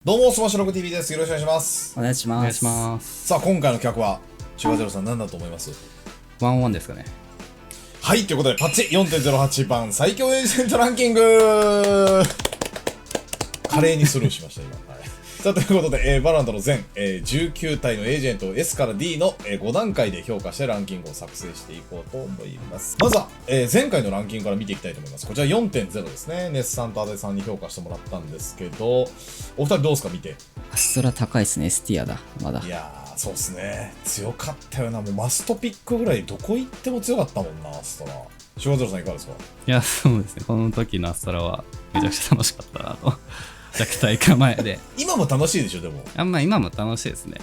どうも、スマッシュロック TV です。よろしくお願いします。お願いしお願いします。ます。さあ、今回の企画は、シュガゼロさん何だと思います？ワンオンですかね。はい、ということで、パッチ 4.08 番最強エージェントランキング華麗にスルーしました、今。はい。さあ、ということで、バランドの全、19体のエージェントを S から D の、5段階で評価してランキングを作成していこうと思います。まずは、前回のランキングから見ていきたいと思います。こちら 4.0 ですね。ネスさんとアデさんに評価してもらったんですけど、お二人どうですか、見て。アストラ高いっすね、S ティアだ。まだい。やー、そうっすね。強かったよな。もうマストピックぐらいどこ行っても強かったもんな、アストラ。シュガゼロさんいかがですか？いや、そうですね。この時のアストラはめちゃくちゃ楽しかったなと。弱体化前で。今も楽しいでしょ、でも。今も楽しいですね。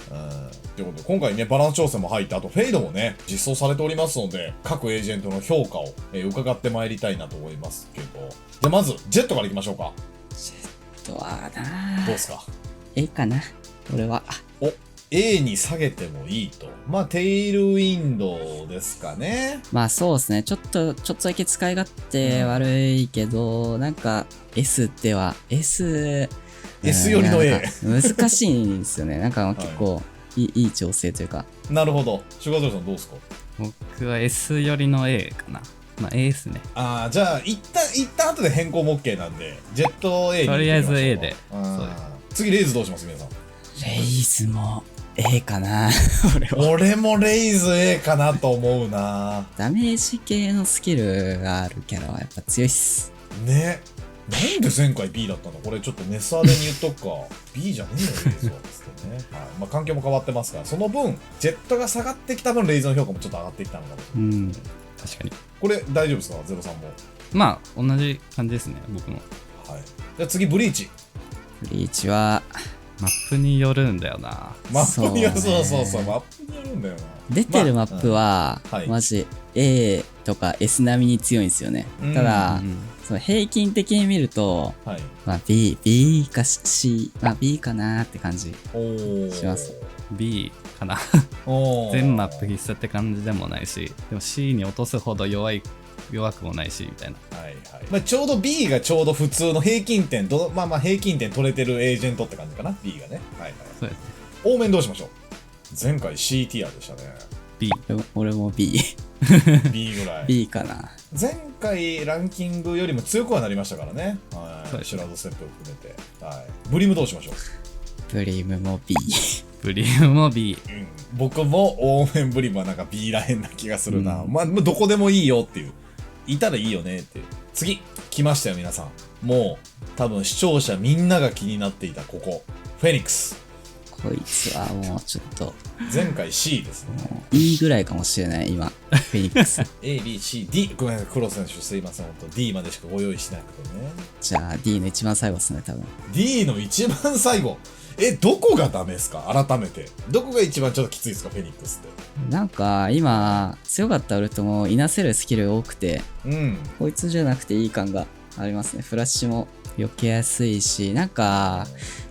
ということで、今回ね、バランス調整も入って、あとフェイドもね、実装されておりますので、各エージェントの評価を、伺ってまいりたいなと思いますけど。じゃあまず、ジェットからいきましょうか。あとはなどうですか？ A かな俺は。お、A に下げてもいいと。まあ、テイルウィンドウですかね。まあそうですね。ちょっとだけ使い勝手悪いけど、なんか S では、S よりの A なんか難しいんですよね。なんか結構いい調整というか。なるほど。シュガゼロさんどうですか？僕は S 寄りの A かな。まあ A ですね。じゃあ、一旦後で変更も OK なんで、ジェット A に行ってみましょう。とりあえず A でそうです。次、レイズどうします皆さん。レイズも A かな俺は。俺もレイズ A かなと思うな。ダメージ系のスキルがあるキャラはやっぱ強いっす。ね。なんで前回 B だったの？これちょっとネスアでに言っとくか。B じゃねえよ、レイズは。つってね。はい。まあ、環境も変わってますから、その分、ジェットが下がってきた分、レイズの評価もちょっと上がってきたのかもしれない。うん。確かに。これ大丈夫ですか？ゼロさんも。まあ、同じ感じですね、僕も。はい。じゃあ次、ブリーチ。ブリーチは、マップによるんだよな。マップによる、そうねそう、マップによるんだよな。出てるマップは、まあはいマジ A とか S 並みに強いんですよね。ただ、うん。その平均的に見ると、はい。まあ B か C、まあ B かなーって感じ。おー。します B かな。おー。全マップ必須って感じでもないし、でも C に落とすほど弱くもないし、みたいな。はいはい。まあ、ちょうど B がちょうど普通の平均点、まあ平均点取れてるエージェントって感じかな、B がね。はいはい。そうですね。大面どうしましょう？前回 C ティアでしたね。B。俺も B。B ぐらい。B かな。前回ランキングよりも強くはなりましたからね。はい。そうですシュラウドステップを含めて。はい。ブリムどうしましょう？ブリームも B。ブリームも B。僕も大面ブリムはなんか B らへんな気がするな。うんまあ、どこでもいいよっていう。いたらいいよねっていう。次、来ましたよ、皆さん。もう、多分視聴者みんなが気になっていたここ。フェニックス。こいつはもうちょっと、前回 C ですね。もう E ぐらいかもしれない、今。フェニックス。A、B、C、D。ごめんなさい、黒選手すいません。本当 D までしかご用意しなくてね。じゃあ D の一番最後っすね、多分。D の一番最後。どこがダメですか？改めて。どこが一番ちょっときついですか？フェニックスって。なんか今、強かったウルトもいなせるスキル多くて、うん。こいつじゃなくていい感がありますね。フラッシュも避けやすいし、なんか、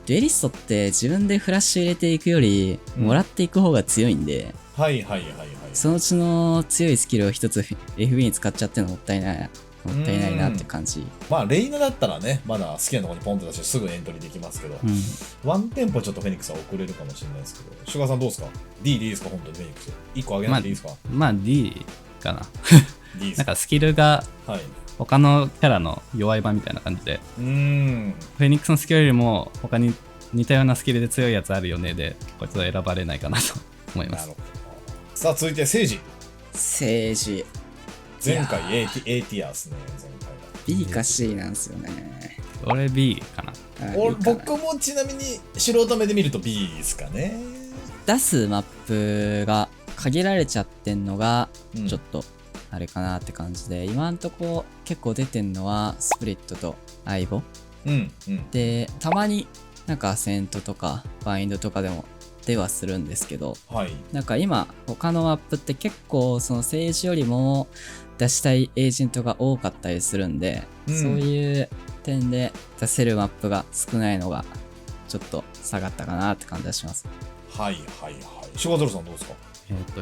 デュエリストって自分でフラッシュ入れていくより、もらっていく方が強いんで、はいはいはいはい。そのうちの強いスキルを一つ FB に使っちゃってるのもったいないなって感じ。まあ、レイナだったらね、まだ好きなところにポンと出してすぐエントリーできますけど、うん。ワンテンポちょっとフェニックスは遅れるかもしれないですけど、シュガーさんどうですか？ D でいいですか？本当にフェニックス。1個上げなくていいですか？まあ D かな。D ですか？なんかスキルがはい。他のキャラの弱い版みたいな感じで、フェフェニックスのスキルよりも他に似たようなスキルで強いやつあるよねで、こいつは選ばれないかなと思いますなる。ほど。さあ、続いて、セイジ。政治。前回い A ティアですね、前回は。 B か C なんですよね。俺 B かな。僕もちなみに素人目で見ると B ですかね。出すマップが限られちゃってんのがうんちょっとあれかなって感じで、今んとこ結構出てんのはスプリットとアイボうん。で、たまになんかアセントとかバインドとかでも出はするんですけど、はい。なんか今他のマップって結構その政治よりも出したいエージェントが多かったりするんで、うんそういう点で出せるマップが少ないのがちょっと下がったかなって感じがします。はいはいはい。シュガーゼロさんどうですか？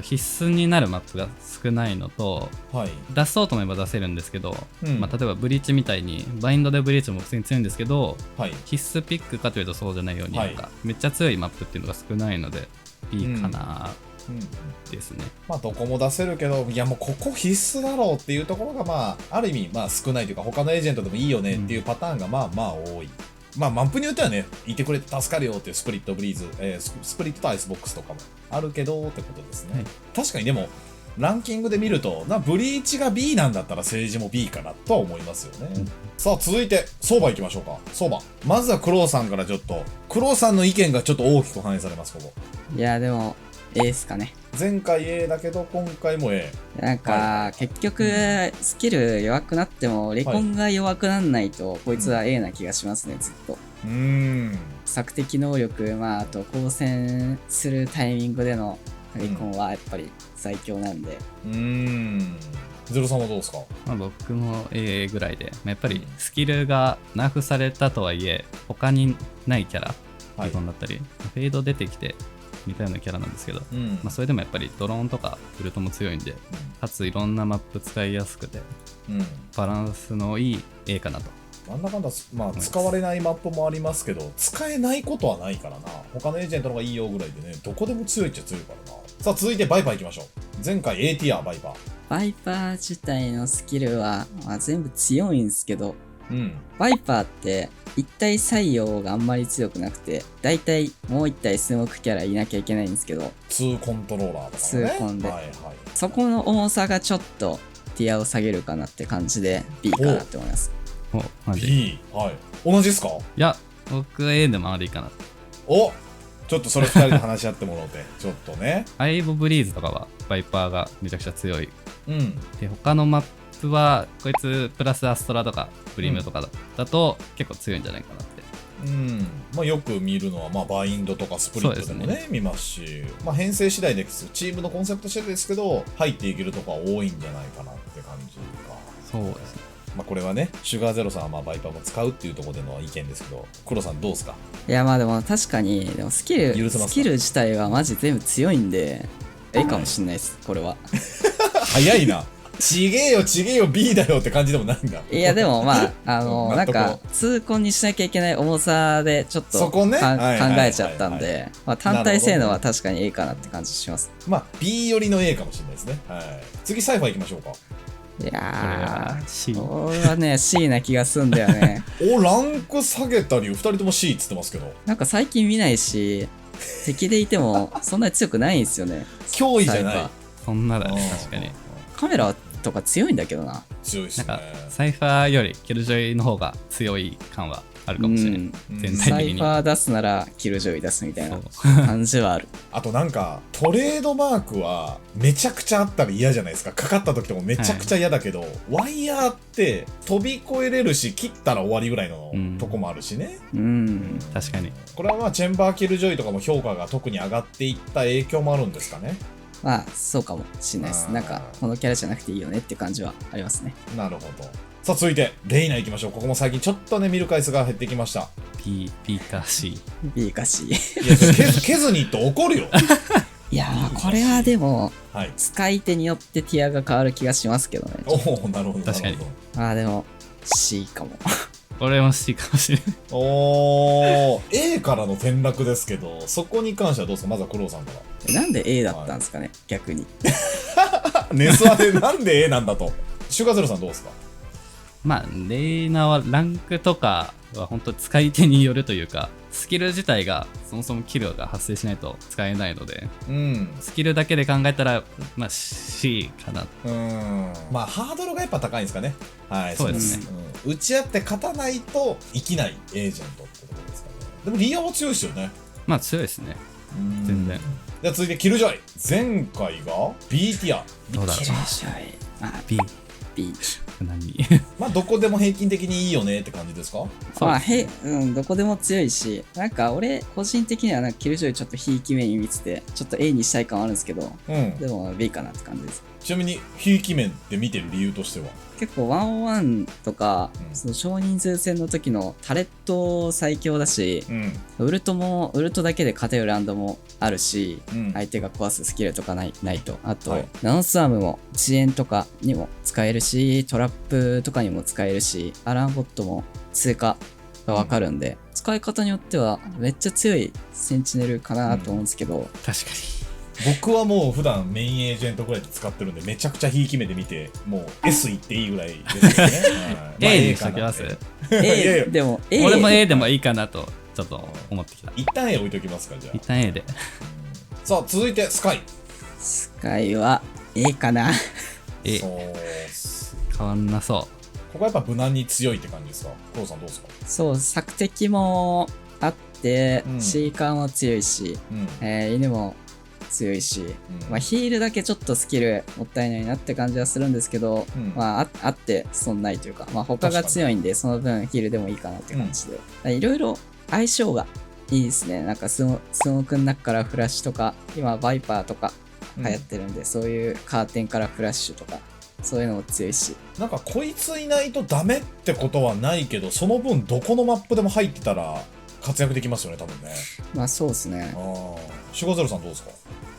必須になるマップが少ないのと、はい。出そうと思えば出せるんですけど、うんまあ、例えばブリーチみたいにバインドでブリーチも普通に強いんですけど、はい。必須ピックかというとそうじゃないように、はいなんかめっちゃ強いマップっていうのが少ないので B かなうん。ですね。まあどこも出せるけど、いやもうここ必須だろうっていうところがまあある意味まあ少ないというか他のエージェントでもいいよねっていうパターンがまあまあ多い。まあマップによってはね、いてくれて助かるよっていうスプリットブリーズ、スプリットとアイスボックスとかもあるけどってことですね。はい確かにでもランキングで見るとブリーチが B なんだったら政治も B かなとは思いますよね。うんさあ続いて相場いきましょうか。相場まずはクロウさんからちょっとクロウさんの意見がちょっと大きく反映されます。ここいや、でも、A っすかね。前回 A だけど今回も A。なんか、はい結局、スキル弱くなっても、レコンが弱くなんないと、こいつは A な気がしますね、ずっと。索敵能力、まあ、あと、光線するタイミングでのレコンはやっぱり最強なんで。ゼロさんはどうですか？まあ、僕も A ぐらいで、まあやっぱりスキルがナーフされたとはいえ他にないキャラはいレコンだったり、フェード出てきて似たようなキャラなんですけど、まあ、それでもやっぱりドローンとかウルトも強いんで、かついろんなマップ使いやすくてバランスのいい A かなと。なんだかんだ、まあ、使われないマップもありますけど、使えないことはないからな。他のエージェントの方がいいよぐらいでね、どこでも強いっちゃ強いからな。さあ、続いてバイパーいきましょう。前回 A ティア、バイパー。バイパー自体のスキルは、まあ、全部強いんですけど、うん。バイパーって一体採用があんまり強くなくて、だいたいもう一体スモークキャラいなきゃいけないんですけど、2コントローラーとかもね。2コンではいはい。そこの重さがちょっとティアを下げるかなって感じで B かなって思います。おマジで。い B。はい。同じですか？や、僕 A でもありかな。お、ちょっとそれ2人で話し合ってもらおうて。ちょっとね。アイボブリーズとかはバイパーがめちゃくちゃ強い。うん。で、他のマップはこいつプラスアストラとかブリームとかだと結構強いんじゃないかなって。うん。まあよく見るのは、まあバインドとかスプリットでもそうね、見ますし、まあ編成次第です。チームのコンセプト次第ですけど、入っていけるとこは多いんじゃないかなって感じか。そうですね。まあこれはね、シュガーゼロさんはまあバイパーも使うっていうところでの意見ですけど、黒さんどうですか？いや、まあでも確かに、でもスキル許せますか自体はマジ全部強いんで、A かもしんないです、これは。早いな。ちげえよ B だよって感じでもないんだ。いや、でもまあ、納得なんか、痛恨にしなきゃいけない重さでちょっとそこね考はいはいはいはいえちゃったんで、まあ単体性能は確かに A かなって感じします。まあ B 寄りの A かもしれないですね。はい。次サイファー行きましょうか。いやこれは C。ー、俺はね、C な気がすんだよね。お、ランク下げた理由、2人とも C っつってますけど。なんか最近見ないし、敵でいてもそんなに強くないんですよね。脅威じゃないサイファー。そんなだね、うん確かに。カメラとか強いんだけどな。強いっすねなんか。サイファーよりキルジョイの方が強い感はあるかもしれない。うん全サイ体的に。ファー出すならキルジョイ出すみたいなそう感じはある。あとなんか、トレードマークはめちゃくちゃあったら嫌じゃないですか。かかった時とかめちゃくちゃ嫌だけど、ワイヤーって飛び越えれるし、切ったら終わりぐらいのうんとこもあるしね。うん。確かに。これはまあチェンバーキルジョイとかも評価が特に上がっていった影響もあるんですかね。まあ、そうかもしれないです。あーなんか、このキャラじゃなくていいよねって感じはありますね。なるほど。さあ続いて、レイナ行きましょう。ここも最近ちょっとね、見る回数が減ってきました。 B か C。 B か C。いや、ケズニット怒るよ。いやー、これはでも、はい。使い手によってティアが変わる気がしますけどね。おお、なるほど。確かになるほまあでも、C かも。俺も C かもしれない。ど。おー、A からの転落ですけど、そこに関してはどうですか？まずは黒さんから。なんで A だったんですかね、逆に。ネスワでなんで A なんだと。シュガーゼロさんどうですか？まあ、レイナはランクとかは本当使い手によるというか、スキル自体がそもそもキルが発生しないと使えないので、うん。スキルだけで考えたら、まあ C かな。まあ、ハードルがやっぱ高いんですかね。はい。そうですね。うん。打ち合って勝たないと生きないエージェントってことですかね。でもリアは強いですよね。まあ強いですね。全然。では続いてキルジョイ。前回が B ティア。どうだろうキルジョイ。まあ、 B。 B。何まあ、どこでも平均的にいいよねって感じですか？まあ、どこでも強いし、なんか俺、個人的にはなんかキルジョイちょっとひいき目に見てて、ちょっと A にしたい感はあるんですけど、うん。でも B かなって感じです。ちなみにひいき面で見てる理由としては結構 1on1 とか、その少人数戦の時のタレット最強だし、ウルトだけで勝てるラウンドもあるし、相手が壊すスキルとかないと、あと、ナノスワームも遅延とかにも使えるし、トラップとかにも使えるし、アランボットも通過がわかるんで、使い方によってはめっちゃ強いセンチネルかなと思うんですけど、確かに僕はもう普段メインエージェントぐらいで使ってるんで、めちゃくちゃひいき目で見て、もう S いっていいぐらいですよね。A にしときます。A でも A 俺も A でもいいかなとちょっと思ってきた。一旦 A 置いときますか、じゃあ。一旦 A で。さあ続いてスカイ。スカイは A かな。A。変わんなそう。ここはやっぱ無難に強いって感じですか。コロさんどうですか。そう、索敵もあって、シーカーも強いし、犬も強いし、まあヒールだけちょっとスキルもったいないなって感じはするんですけど、まああって損ないというか、まあ他が強いんでその分ヒールでもいいかなって感じで、いろいろ相性がいいですね。なんかスモークの中からフラッシュとか、今バイパーとか流行ってるんで、そういうカーテンからフラッシュとかそういうのも強いし、なんかこいついないとダメってことはないけど、その分どこのマップでも入ってたら活躍できますよね、多分ね。まあそうですね。シュガゼロさんどうですか。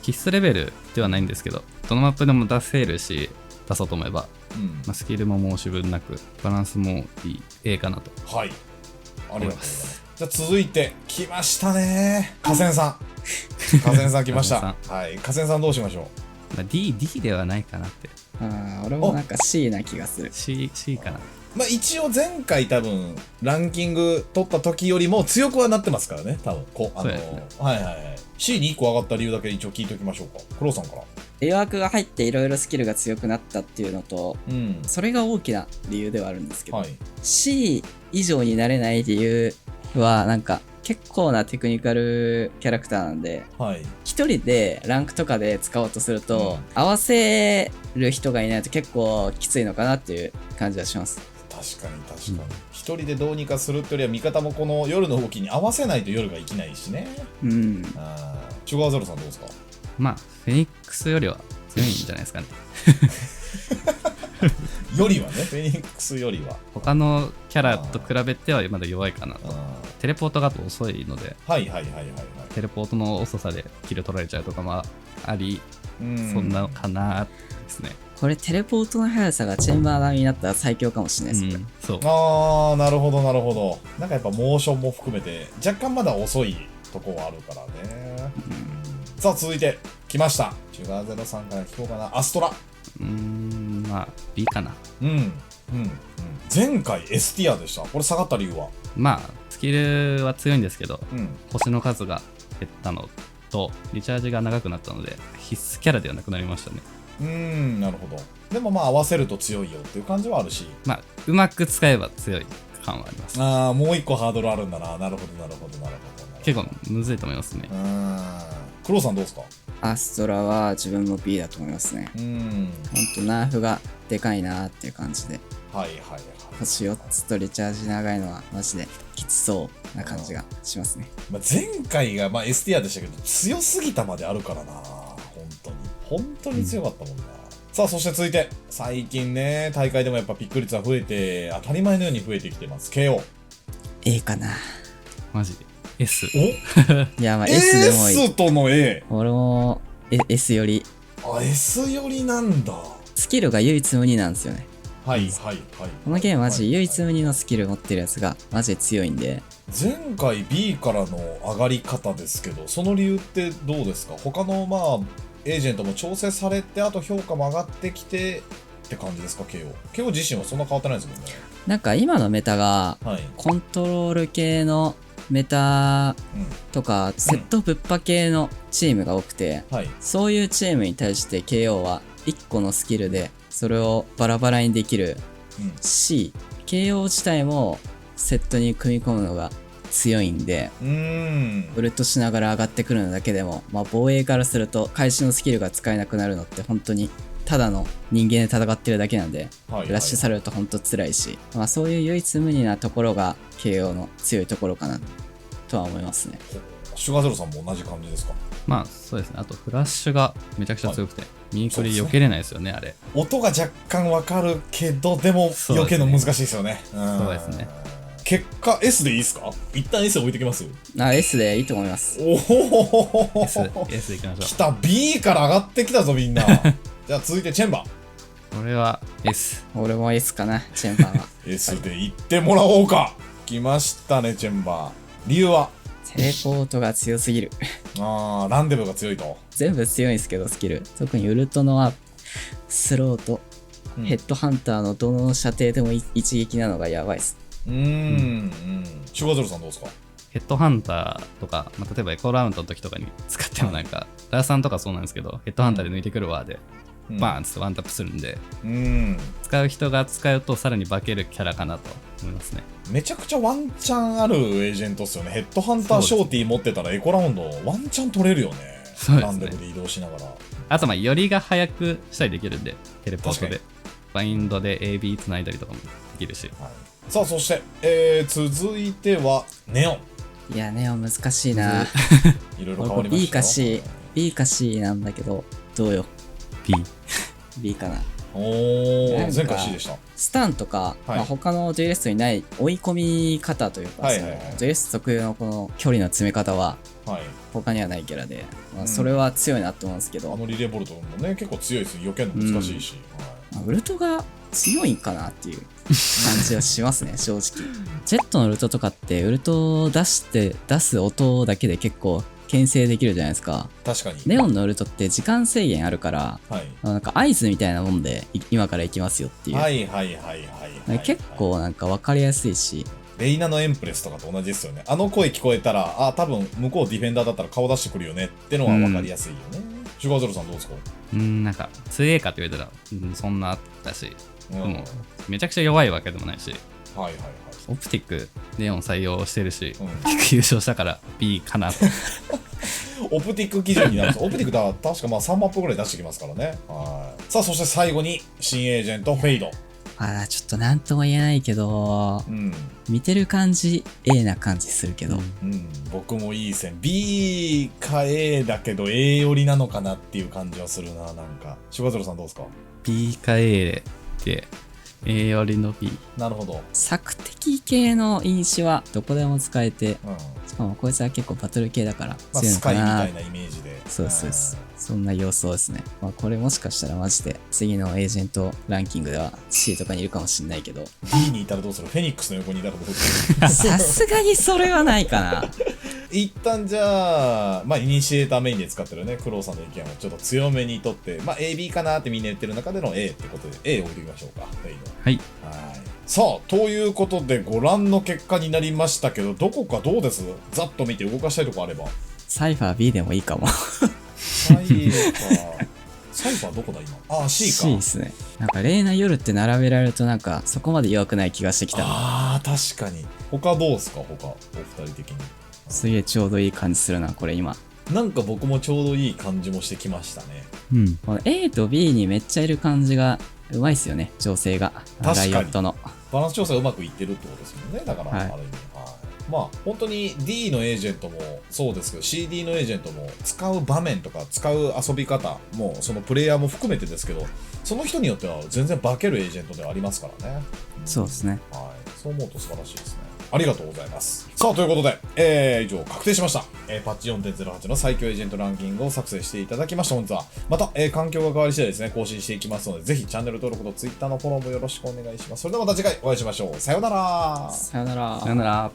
必須レベルではないんですけど、どのマップでも出せるし、出そうと思えば、まあ、スキルも申し分なく、バランスもいい A かなと。はい。ありがとうございます。じゃあ続いて、来ましたね。河川さん。河川さん来ました。はい。河川さんどうしましょう。まあ、D ではないかなって。俺もなんか C な気がする。C かな。まあ一応前回多分ランキング取った時よりも強くはなってますからね、多分はいはいはい。C に1個上がった理由だけ一応聞いておきましょうか。クロウさんから。余枠が入っていろいろスキルが強くなったっていうのと、それが大きな理由ではあるんですけど、C 以上になれない理由はなんか結構なテクニカルキャラクターなんで、一人でランクとかで使おうとすると、合わせる人がいないと結構きついのかなっていう感じはします。確かに一人でどうにかするってよりは味方もこの夜の動きに合わせないと夜が生きないしね。シュガーゼロさんどうですか。まあフェニックスよりは強いんじゃないですかね。よりはね、フェニックスよりは他のキャラと比べてはまだ弱いかなと。テレポートが遅いので、テレポートの遅さでキル取られちゃうとかもあり、そんなかなですね。これテレポートの速さがチェンバー並みになったら最強かもしれないですね。そう。なるほどなるほど。なんかやっぱモーションも含めて若干まだ遅いとこはあるからね。さあ続いて来ました。シュガーゼロさんから聞こうかな。アストラ。まあ B かな。前回 S ティアでした。これ下がった理由は。まあスキルは強いんですけど、星の数が減ったのとリチャージが長くなったので必須キャラではなくなりましたね。なるほど。でもまあ合わせると強いよっていう感じはあるし、まあうまく使えば強い感はあります。もう一個ハードルあるんだな。なるほど。結構むずいと思いますね。クロウさんどうですか。アストラは自分も B だと思いますね。ほんとナーフがでかいなっていう感じで、星4つとリチャージ長いのはマジできつそうな感じがしますね。前回がS ティアでしたけど強すぎたまであるからな。本当に強かったもんな。さあそして続いて最近ね、大会でもやっぱピック率は増えて当たり前のように増えてきてます。 KO A かな。マジで S。 いやまあ S でもいい。 S との A。 俺も S より。S よりなんだ。スキルが唯一無二なんですよね。このゲームマジ唯一無二のスキル持ってるやつがマジで強いんで。前回 B からの上がり方ですけど、その理由ってどうですか。他のエージェントも調整されて、あと評価も上がってきてって感じですか。 KO 自身はそんな変わってないですもんね。なんか今のメタが、コントロール系のメタとか、セットぶっぱ系のチームが多くて、そういうチームに対して KO は1個のスキルでそれをバラバラにできるし、KO 自体もセットに組み込むのが強いんで、ウルトしながら上がってくるのだけでも、防衛からすると開始のスキルが使えなくなるのって本当にただの人間で戦ってるだけなんで、ラッシュされると本当辛いし、そういう唯一無二なところが KO の強いところかな。とは思いますね。シュガーゼロさんも同じ感じですか？まあそうですね。あとフラッシュがめちゃくちゃ強くて、右クリ避けれないですよね、あれ。音が若干わかるけど、でも避けるの難しいですよね。そうですね。結果 S でいいですか？一旦 S 置いてきます？S でいいと思います。おお S いきましょう。来た B から上がってきたぞみんな。じゃあ続いてチェンバー。俺は S。俺も S かな、チェンバーは。S でいってもらおうか。来ましたね、チェンバー。理由は？テレポートが強すぎる。ランデブーが強いと。全部強いんですけど、スキル。特にウルトのはスローとヘッドハンターのどの射程でも一撃なのがやばいっす。シュガーゼロさんどうですか？ヘッドハンターとか、例えばエコーラウンドの時とかに使ってもなんか、ダーさんとかそうなんですけど、ヘッドハンターで抜いてくるワーで、バーンってワンタップするんで、使う人が使うとさらに化けるキャラかなと思いますね。めちゃくちゃワンチャンあるエージェントっすよね。ヘッドハンターショーティー持ってたらエコラウンドワンチャン取れるよね。そうですね。ランデブで移動しながら。あと寄りが早くしたりできるんで、テレポートで。バインドで AB つないだりとかもできるし。はい、さあそして、続いてはネオン。いや、ネオン難しいな。いろいろ変わりましたよ。B か C なんだけど、どうよ。 B かな。前回 C でした。スタンとか、他のデュエリストにない追い込み方というか、デュエリスト特有のこの距離の詰め方は他にはないキャラで、それは強いなと思うんですけど、リレーボルトもね結構強いですよ。避けるの難しいし、ウルトが強いんかなっていう感じはしますね正直。ジェットのウルトとかってウルトを出す音だけで結構牽制できるじゃないですか。確かに。ネオンのウルトって時間制限あるから、なんか合図みたいなもんで今から行きますよっていう。結構なんか分かりやすいし。レイナのエンプレスとかと同じですよね。あの声聞こえたら、多分向こうディフェンダーだったら顔出してくるよねってのは分かりやすいよね。シュガーゼロさんどうですか？なんか強いかって言われたら、そんなだし、でもめちゃくちゃ弱いわけでもないし。オプティックネオン採用してるし、優勝したから B かなと。オプティック基準になるんです。オプティックだ確か3マップぐらい出してきますからね。さあそして最後に新エージェントフェイド。ちょっと何とも言えないけど、見てる感じ A な感じするけど、僕もいい線 B か A だけど A 寄りなのかなっていう感じはするな。なんかシュガーゼロさんどうですか？ B か A で A 寄りの B。 なるほど。索敵系の因子はどこでも使えて、しかもこいつは結構バトル系だから強いのかな。スカイみたいなイメージで。そうです。そんな様相ですね。これもしかしたらマジで次のエージェントランキングでは C とかにいるかもしれないけど。B にいたらどうする？フェニックスの横にいたらどうする？さすがにそれはないかな。一旦じゃあ、イニシエーターメインで使ってるね、クロウさんの意見をちょっと強めにとって、AB かなってみんな言ってる中での A ってことで、A を置いていきましょうか。はい。さあ、ということでご覧の結果になりましたけど、どこかどうです？ざっと見て動かしたいとこあれば。サイファー B でもいいかも。サイファーどこだ今？C か。C ですね。なんかレイナ夜って並べられるとなんかそこまで弱くない気がしてきた。確かに。他どうですか？他お二人的に。すげえちょうどいい感じするなこれ今。なんか僕もちょうどいい感じもしてきましたね。この A と B にめっちゃいる感じがうまいっすよね、調整が。ライオットのバランス調整がうまくいってるってことですもんね。だから、ある意味。本当に D のエージェントもそうですけど CD のエージェントも使う場面とか使う遊び方もそのプレイヤーも含めてですけど、その人によっては全然化けるエージェントではありますからね。そうですね。そう思うと素晴らしいですね。ありがとうございます。さあということで、以上確定しました、パッチ 4.08 の最強エージェントランキングを作成していただきました。本日はまた、環境が変わり次第ですね更新していきますので、ぜひチャンネル登録と Twitter のフォローもよろしくお願いします。それではまた次回お会いしましょう。さようなら。さようなら。さようなら。